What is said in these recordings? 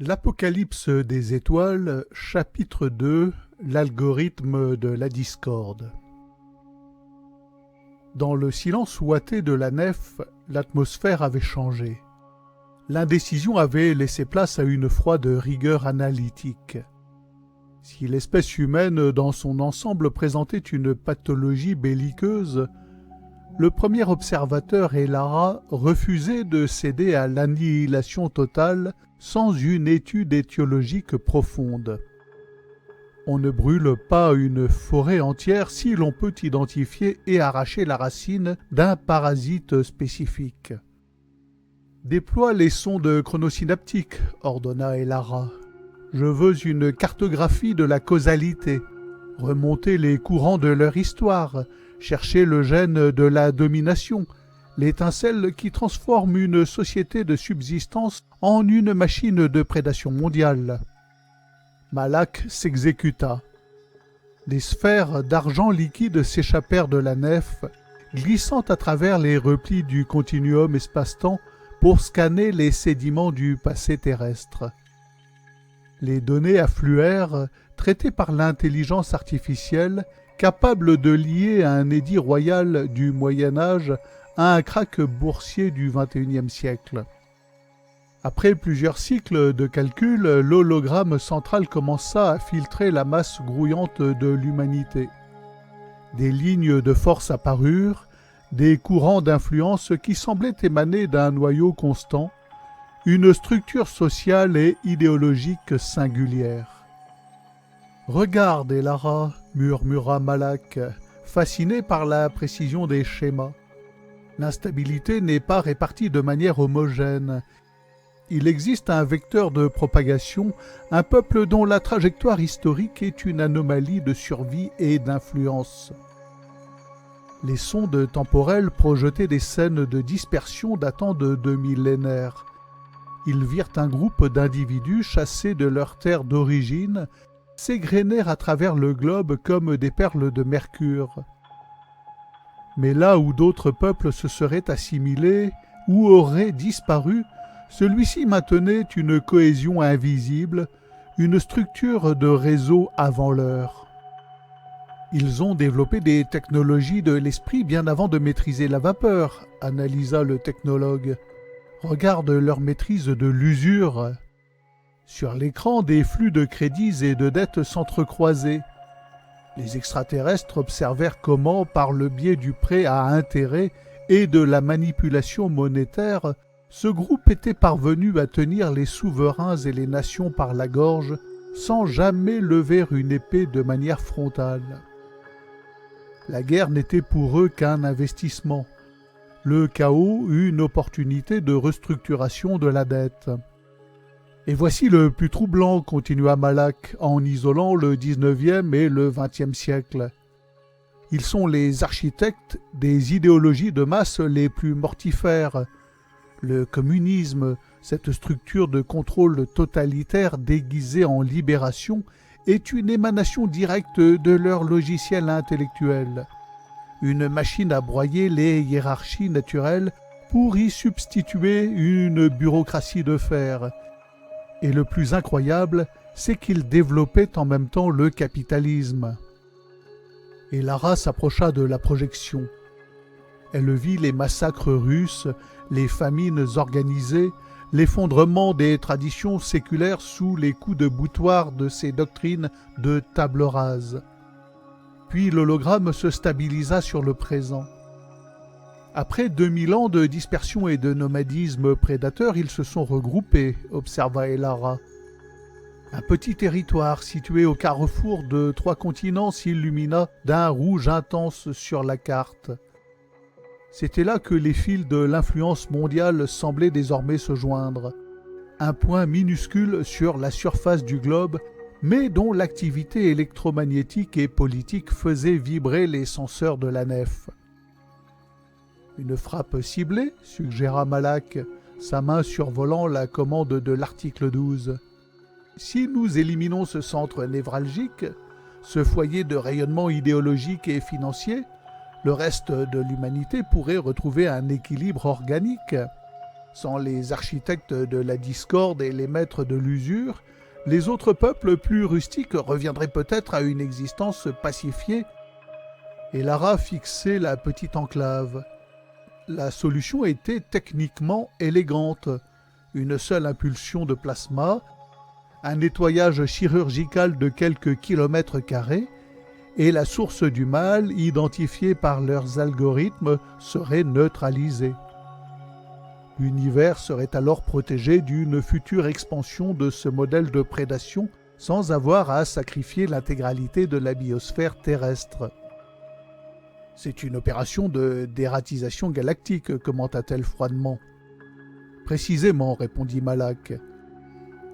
L'Apocalypse des étoiles, chapitre 2, l'algorithme de la discorde. Dans le silence ouaté de la nef, l'atmosphère avait changé. L'indécision avait laissé place à une froide rigueur analytique. Si l'espèce humaine dans son ensemble présentait une pathologie belliqueuse, le premier observateur et Lara refusaient de céder à l'annihilation totale sans une étude étiologique profonde. On ne brûle pas une forêt entière si l'on peut identifier et arracher la racine d'un parasite spécifique. « Déploie les sondes chronosynaptiques, ordonna Elara. Je veux une cartographie de la causalité, remonter les courants de leur histoire, chercher le gène de la domination, l'étincelle qui transforme une société de subsistance en une machine de prédation mondiale. » Malak s'exécuta. Des sphères d'argent liquide s'échappèrent de la nef, glissant à travers les replis du continuum espace-temps pour scanner les sédiments du passé terrestre. Les données affluèrent, traitées par l'intelligence artificielle, capable de lier un édit royal du Moyen-Âge à un krach boursier du XXIe siècle. Après plusieurs cycles de calcul, l'hologramme central commença à filtrer la masse grouillante de l'humanité. Des lignes de force apparurent, des courants d'influence qui semblaient émaner d'un noyau constant, une structure sociale et idéologique singulière. « Regarde, Elara » murmura Malak, fasciné par la précision des schémas. L'instabilité n'est pas répartie de manière homogène. Il existe un vecteur de propagation, un peuple dont la trajectoire historique est une anomalie de survie et d'influence. Les sondes temporelles projetaient des scènes de dispersion datant de 2 millénaires. Ils virent un groupe d'individus chassés de leur terre d'origine s'égrener à travers le globe comme des perles de mercure. Mais là où d'autres peuples se seraient assimilés ou auraient disparu, celui-ci maintenait une cohésion invisible, une structure de réseau avant l'heure. Ils ont développé des technologies de l'esprit bien avant de maîtriser la vapeur, analysa le technologue. Regarde leur maîtrise de l'usure. Sur l'écran, des flux de crédits et de dettes s'entrecroisaient. Les extraterrestres observèrent comment, par le biais du prêt à intérêt et de la manipulation monétaire, ce groupe était parvenu à tenir les souverains et les nations par la gorge sans jamais lever une épée de manière frontale. La guerre n'était pour eux qu'un investissement. Le chaos eut une opportunité de restructuration de la dette. Et voici le plus troublant, continua Malak, en isolant le XIXe et le XXe siècle. Ils sont les architectes des idéologies de masse les plus mortifères. Le communisme, cette structure de contrôle totalitaire déguisée en libération, est une émanation directe de leur logiciel intellectuel. Une machine à broyer les hiérarchies naturelles pour y substituer une bureaucratie de fer. Et le plus incroyable, c'est qu'ils développaient en même temps le capitalisme. Et Lara s'approcha de la projection. Elle vit les massacres russes, les famines organisées, l'effondrement des traditions séculaires sous les coups de boutoir de ces doctrines de table rase. Puis l'hologramme se stabilisa sur le présent. Après 2000 ans de dispersion et de nomadisme prédateur, ils se sont regroupés, observa Elara. Un petit territoire situé au carrefour de 3 continents s'illumina d'un rouge intense sur la carte. C'était là que les fils de l'influence mondiale semblaient désormais se joindre. Un point minuscule sur la surface du globe, mais dont l'activité électromagnétique et politique faisait vibrer les senseurs de la nef. Une frappe ciblée, suggéra Malak, sa main survolant la commande de l'article 12. Si nous éliminons ce centre névralgique, ce foyer de rayonnement idéologique et financier, le reste de l'humanité pourrait retrouver un équilibre organique. Sans les architectes de la discorde et les maîtres de l'usure, les autres peuples plus rustiques reviendraient peut-être à une existence pacifiée et Lara fixait la petite enclave. La solution était techniquement élégante. Une seule impulsion de plasma, un nettoyage chirurgical de quelques kilomètres carrés, et la source du mal, identifiée par leurs algorithmes, serait neutralisée. L'univers serait alors protégé d'une future expansion de ce modèle de prédation sans avoir à sacrifier l'intégralité de la biosphère terrestre. C'est une opération de dératisation galactique, commenta-t-elle froidement. Précisément, répondit Malak.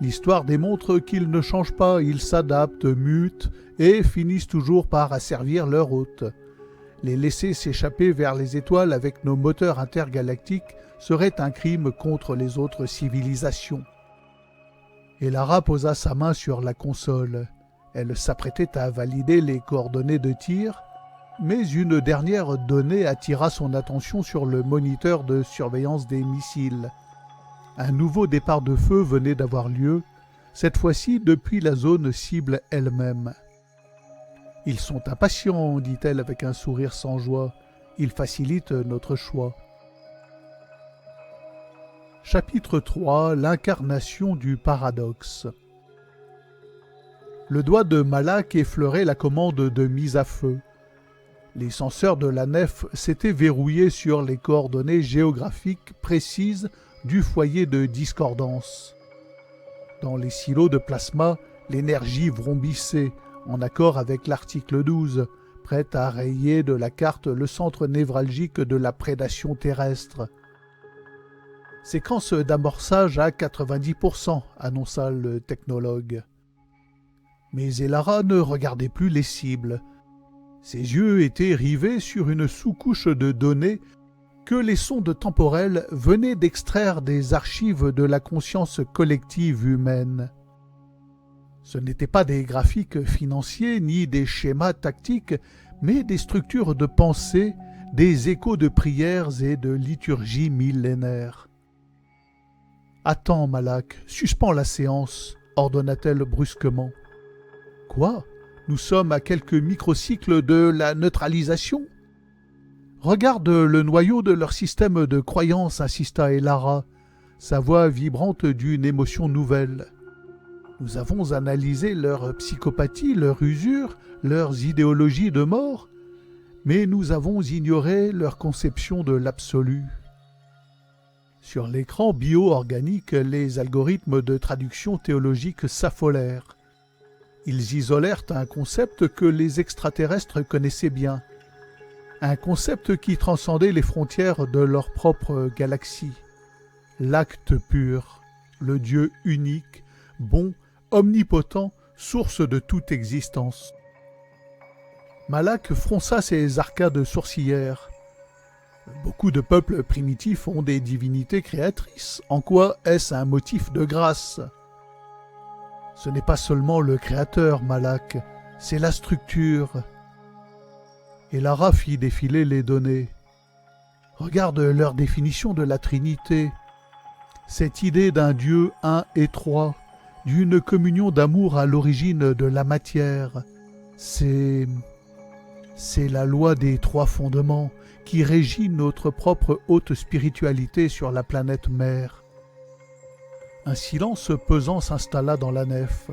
L'histoire démontre qu'ils ne changent pas, ils s'adaptent, mutent et finissent toujours par asservir leur hôte. Les laisser s'échapper vers les étoiles avec nos moteurs intergalactiques serait un crime contre les autres civilisations. Et Lara posa sa main sur la console. Elle s'apprêtait à valider les coordonnées de tir, mais une dernière donnée attira son attention sur le moniteur de surveillance des missiles. Un nouveau départ de feu venait d'avoir lieu, cette fois-ci depuis la zone cible elle-même. « Ils sont impatients, dit-elle avec un sourire sans joie. Ils facilitent notre choix. » Chapitre 3 : L'incarnation du paradoxe. Le doigt de Malak effleurait la commande de mise à feu. Les senseurs de la nef s'étaient verrouillés sur les coordonnées géographiques précises du foyer de discordance. Dans les silos de plasma, l'énergie vrombissait, en accord avec l'article 12, prête à rayer de la carte le centre névralgique de la prédation terrestre. « Séquence d'amorçage à 90%, annonça le technologue. Mais Elara ne regardait plus les cibles. Ses yeux étaient rivés sur une sous-couche de données que les sondes temporelles venaient d'extraire des archives de la conscience collective humaine. Ce n'étaient pas des graphiques financiers ni des schémas tactiques, mais des structures de pensée, des échos de prières et de liturgies millénaires. « Attends, Malak, suspends la séance, ordonna-t-elle brusquement. « Quoi ? Nous sommes à quelques microcycles de la neutralisation ? Regarde le noyau de leur système de croyance, insista Elara, sa voix vibrante d'une émotion nouvelle. Nous avons analysé leur psychopathie, leur usure, leurs idéologies de mort, mais nous avons ignoré leur conception de l'absolu. Sur l'écran bio-organique, les algorithmes de traduction théologique s'affolèrent. Ils isolèrent un concept que les extraterrestres connaissaient bien, un concept qui transcendait les frontières de leur propre galaxie. L'acte pur, le Dieu unique, bon, omnipotent, source de toute existence. Malak fronça ses arcades sourcilières. Beaucoup de peuples primitifs ont des divinités créatrices. En quoi est-ce un motif de grâce ? Ce n'est pas seulement le créateur, Malak, c'est la structure. Et Lara fit défiler les données. Regarde leur définition de la Trinité. Cette idée d'un Dieu un et trois, d'une communion d'amour à l'origine de la matière, c'est la loi des trois fondements qui régit notre propre haute spiritualité sur la planète mère. Un silence pesant s'installa dans la nef.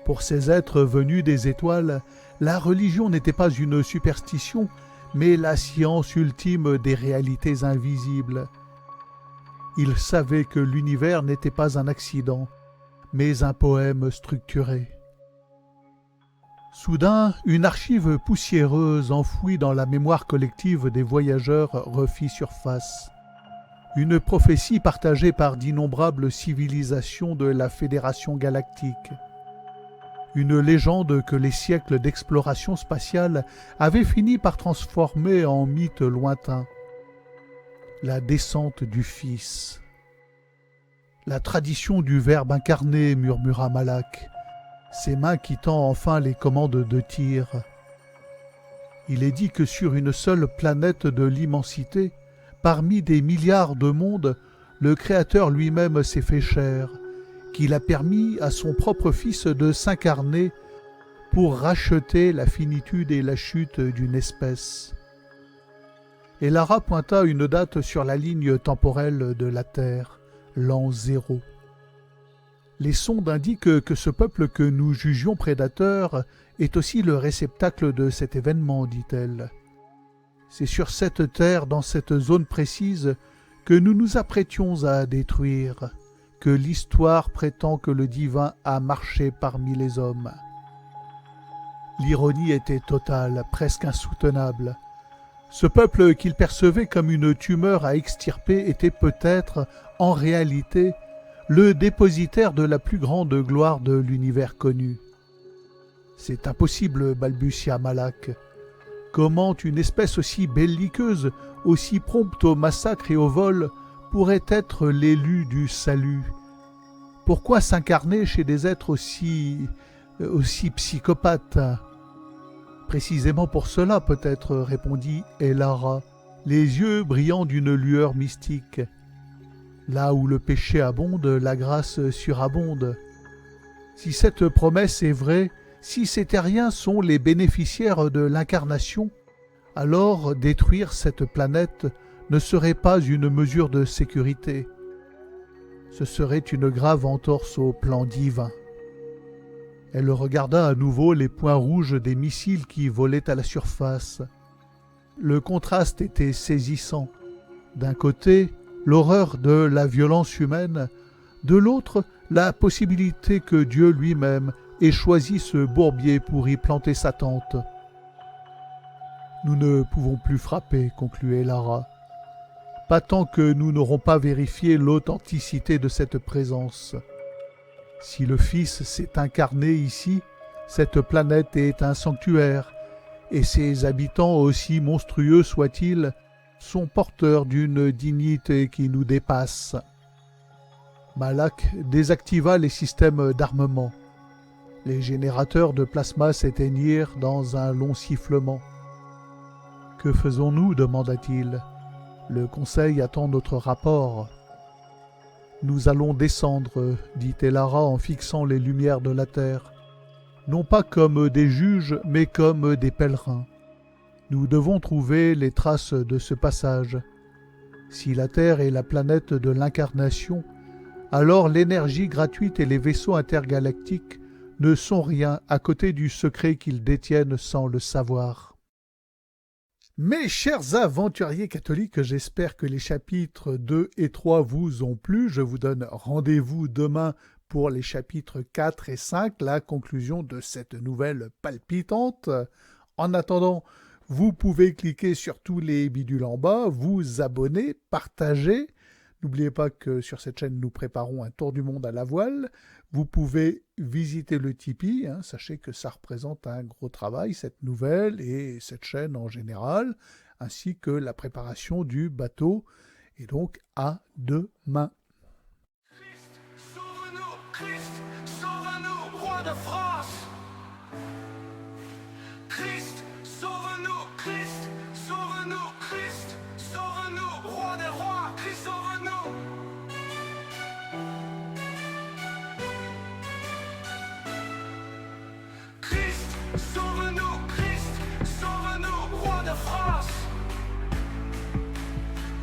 Pour ces êtres venus des étoiles, la religion n'était pas une superstition, mais la science ultime des réalités invisibles. Ils savaient que l'univers n'était pas un accident, mais un poème structuré. Soudain, une archive poussiéreuse enfouie dans la mémoire collective des voyageurs refit surface. Une prophétie partagée par d'innombrables civilisations de la Fédération galactique. Une légende que les siècles d'exploration spatiale avaient fini par transformer en mythe lointain. La descente du Fils. La tradition du Verbe incarné, murmura Malak, ses mains quittant enfin les commandes de tir. Il est dit que sur une seule planète de l'immensité, parmi des milliards de mondes, le Créateur lui-même s'est fait chair, qu'il a permis à son propre Fils de s'incarner pour racheter la finitude et la chute d'une espèce. Et Lara pointa une date sur la ligne temporelle de la Terre, l'an 0. Les sondes indiquent que ce peuple que nous jugions prédateur est aussi le réceptacle de cet événement, dit-elle. C'est sur cette terre, dans cette zone précise, que nous nous apprêtions à détruire, que l'histoire prétend que le divin a marché parmi les hommes. L'ironie était totale, presque insoutenable. Ce peuple qu'il percevait comme une tumeur à extirper était peut-être, en réalité, le dépositaire de la plus grande gloire de l'univers connu. C'est impossible, balbutia Malak. Comment une espèce aussi belliqueuse, aussi prompte au massacre et au vol, pourrait être l'élu du salut? Pourquoi s'incarner chez des êtres aussi psychopathes? Précisément pour cela, peut-être, répondit Elara, les yeux brillant d'une lueur mystique. Là où le péché abonde, la grâce surabonde. Si cette promesse est vraie, si ces terriens sont les bénéficiaires de l'incarnation, alors détruire cette planète ne serait pas une mesure de sécurité. Ce serait une grave entorse au plan divin. Elle regarda à nouveau les points rouges des missiles qui volaient à la surface. Le contraste était saisissant. D'un côté, l'horreur de la violence humaine, de l'autre, la possibilité que Dieu lui-même ait choisi ce bourbier pour y planter sa tente. « Nous ne pouvons plus frapper, » concluait Lara. « Pas tant que nous n'aurons pas vérifié l'authenticité de cette présence. Si le Fils s'est incarné ici, cette planète est un sanctuaire, et ses habitants, aussi monstrueux soient-ils, sont porteurs d'une dignité qui nous dépasse. » Malak désactiva les systèmes d'armement. Les générateurs de plasma s'éteignirent dans un long sifflement. « Que faisons-nous » demanda-t-il. « Le Conseil attend notre rapport. »« Nous allons descendre, » dit Elara en fixant les lumières de la terre. « Non pas comme des juges, mais comme des pèlerins. Nous devons trouver les traces de ce passage. Si la Terre est la planète de l'incarnation, alors l'énergie gratuite et les vaisseaux intergalactiques ne sont rien à côté du secret qu'ils détiennent sans le savoir. Mes chers aventuriers catholiques, j'espère que les chapitres 2 et 3 vous ont plu. Je vous donne rendez-vous demain pour les chapitres 4 et 5, la conclusion de cette nouvelle palpitante. En attendant, vous pouvez cliquer sur tous les bidules en bas, vous abonner, partager. N'oubliez pas que sur cette chaîne, nous préparons un tour du monde à la voile. Vous pouvez visiter le Tipeee. Sachez que ça représente un gros travail, cette nouvelle et cette chaîne en général, ainsi que la préparation du bateau. Et donc, à demain. Christ, sauve-nous, Christ, sauve-nous, roi de France. Christ, sauve-nous, Christ, sauve-nous, Christ, sauve-nous, roi des rois, Christ, sauve-nous. Christ, sauve-nous, Christ, sauve-nous, roi de France.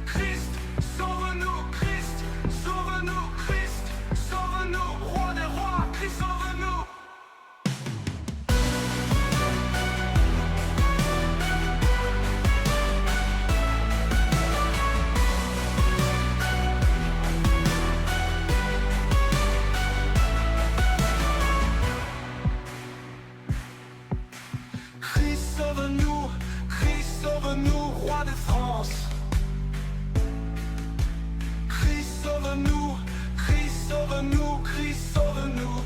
Christ, sauve-nous, Christ, sauve-nous, Christ, sauve-nous, roi des rois, Christ, sauve-nous. Christ, sauve-nous, Christ, sauve-nous, roi de France. Christ, sauve-nous, Christ, sauve-nous, Christ, sauve-nous,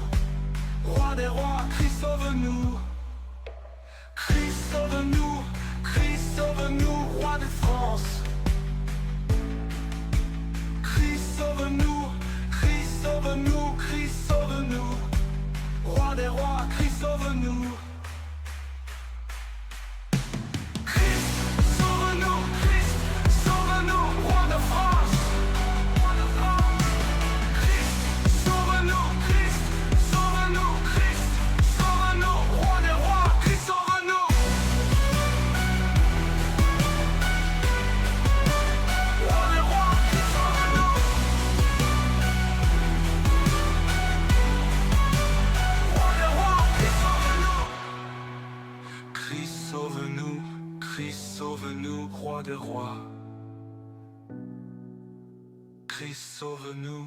roi des rois, Christ, sauve-nous. Christ, sauve-nous, Christ, sauve-nous, roi de France. Christ, sauve-nous, Christ, sauve-nous, Christ, sauve-nous, roi des rois, Christ, sauve-nous. Christ, sauve-nous, Christ, sauve-nous, roi de France. sauve-nous, roi des rois. Christ, sauve-nous.